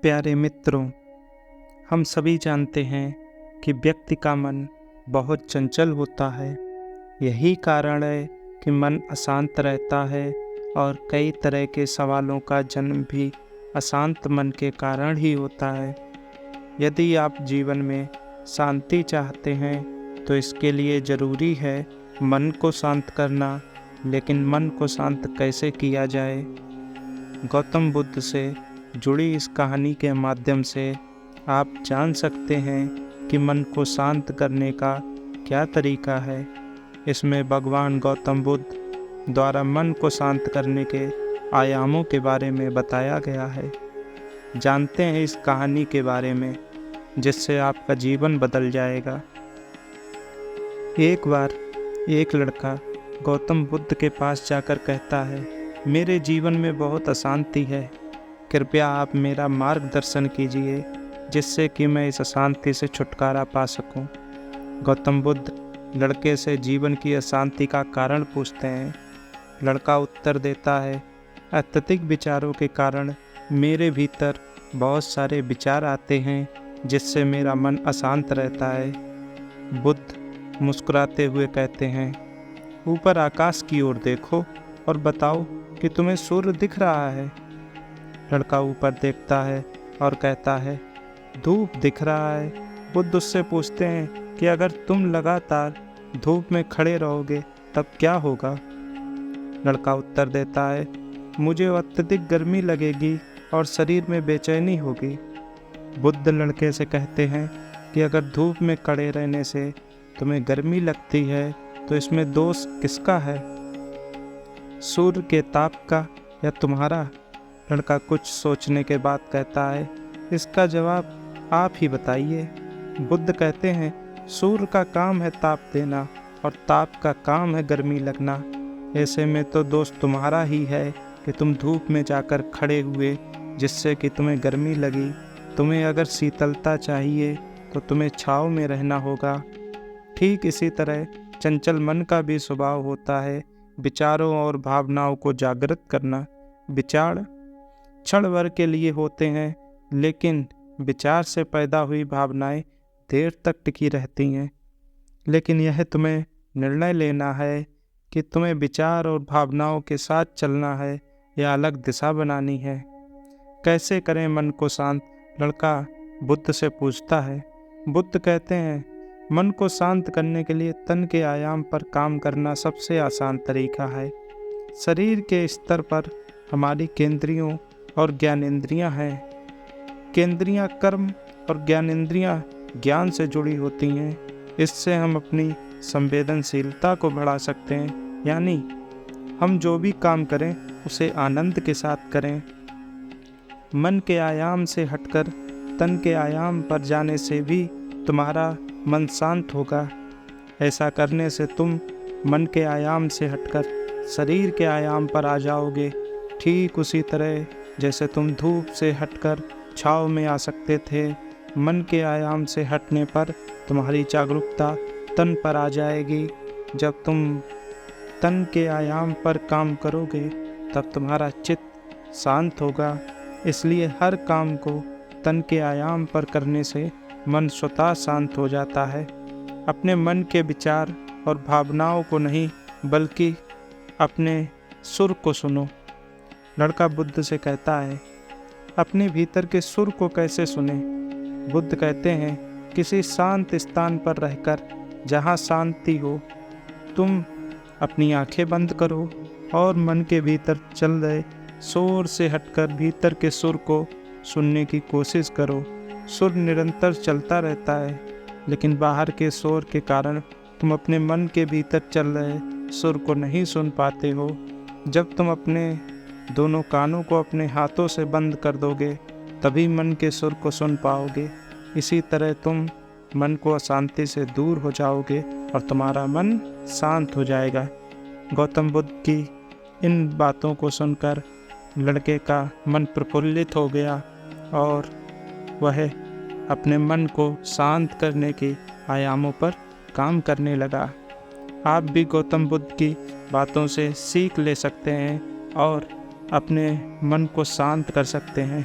प्यारे मित्रों, हम सभी जानते हैं कि व्यक्ति का मन बहुत चंचल होता है। यही कारण है कि मन अशांत रहता है और कई तरह के सवालों का जन्म भी अशांत मन के कारण ही होता है। यदि आप जीवन में शांति चाहते हैं तो इसके लिए ज़रूरी है मन को शांत करना। लेकिन मन को शांत कैसे किया जाए? गौतम बुद्ध से जुड़ी इस कहानी के माध्यम से आप जान सकते हैं कि मन को शांत करने का क्या तरीका है। इसमें भगवान गौतम बुद्ध द्वारा मन को शांत करने के आयामों के बारे में बताया गया है। जानते हैं इस कहानी के बारे में, जिससे आपका जीवन बदल जाएगा। एक बार एक लड़का गौतम बुद्ध के पास जाकर कहता है, मेरे जीवन में बहुत अशांति है, कृपया आप मेरा मार्गदर्शन कीजिए जिससे कि मैं इस अशांति से छुटकारा पा सकूं। गौतम बुद्ध लड़के से जीवन की अशांति का कारण पूछते हैं। लड़का उत्तर देता है, अत्यधिक विचारों के कारण मेरे भीतर बहुत सारे विचार आते हैं जिससे मेरा मन अशांत रहता है। बुद्ध मुस्कुराते हुए कहते हैं, ऊपर आकाश की ओर देखो और बताओ कि तुम्हें सूर्य दिख रहा है। लड़का ऊपर देखता है और कहता है, धूप दिख रहा है। बुद्ध उससे पूछते हैं कि अगर तुम लगातार धूप में खड़े रहोगे तब क्या होगा? लड़का उत्तर देता है, मुझे अत्यधिक गर्मी लगेगी और शरीर में बेचैनी होगी। बुद्ध लड़के से कहते हैं कि अगर धूप में खड़े रहने से तुम्हें गर्मी लगती है तो इसमें दोष किसका है, सूर्य के ताप का या तुम्हारा? लड़का कुछ सोचने के बाद कहता है, इसका जवाब आप ही बताइए। बुद्ध कहते हैं, सूर्य का काम है ताप देना और ताप का काम है गर्मी लगना। ऐसे में तो दोष तुम्हारा ही है कि तुम धूप में जाकर खड़े हुए जिससे कि तुम्हें गर्मी लगी। तुम्हें अगर शीतलता चाहिए तो तुम्हें छाँव में रहना होगा। ठीक इसी तरह चंचल मन का भी स्वभाव होता है विचारों और भावनाओं को जागृत करना। विचार क्षण भर के लिए होते हैं, लेकिन विचार से पैदा हुई भावनाएं देर तक टिकी रहती हैं। लेकिन यह तुम्हें निर्णय लेना है कि तुम्हें विचार और भावनाओं के साथ चलना है या अलग दिशा बनानी है। कैसे करें मन को शांत? लड़का बुद्ध से पूछता है। बुद्ध कहते हैं, मन को शांत करने के लिए तन के आयाम पर काम करना सबसे आसान तरीका है। शरीर के स्तर पर हमारी केंद्रियों और ज्ञानेंद्रियां हैं। केंद्रियां कर्म और ज्ञानेंद्रियां ज्ञान से जुड़ी होती हैं। इससे हम अपनी संवेदनशीलता को बढ़ा सकते हैं, यानी हम जो भी काम करें उसे आनंद के साथ करें। मन के आयाम से हटकर तन के आयाम पर जाने से भी तुम्हारा मन शांत होगा। ऐसा करने से तुम मन के आयाम से हटकर शरीर के आयाम पर आ जाओगे। ठीक उसी तरह जैसे तुम धूप से हटकर छाँव में आ सकते थे, मन के आयाम से हटने पर तुम्हारी जागरूकता तन पर आ जाएगी। जब तुम तन के आयाम पर काम करोगे तब तुम्हारा चित्त शांत होगा। इसलिए हर काम को तन के आयाम पर करने से मन स्वतः शांत हो जाता है। अपने मन के विचार और भावनाओं को नहीं, बल्कि अपने सुर को सुनो। लड़का बुद्ध से कहता है, अपने भीतर के सुर को कैसे सुने? बुद्ध कहते हैं, किसी शांत स्थान पर रहकर जहाँ शांति हो, तुम अपनी आंखें बंद करो और मन के भीतर चल रहे शोर से हटकर भीतर के सुर को सुनने की कोशिश करो। सुर निरंतर चलता रहता है, लेकिन बाहर के शोर के कारण तुम अपने मन के भीतर चल रहे सुर को नहीं सुन पाते हो। जब तुम अपने दोनों कानों को अपने हाथों से बंद कर दोगे तभी मन के सुर को सुन पाओगे। इसी तरह तुम मन को अशांति से दूर हो जाओगे और तुम्हारा मन शांत हो जाएगा। गौतम बुद्ध की इन बातों को सुनकर लड़के का मन प्रफुल्लित हो गया और वह अपने मन को शांत करने के आयामों पर काम करने लगा। आप भी गौतम बुद्ध की बातों से सीख ले सकते हैं और अपने मन को शांत कर सकते हैं।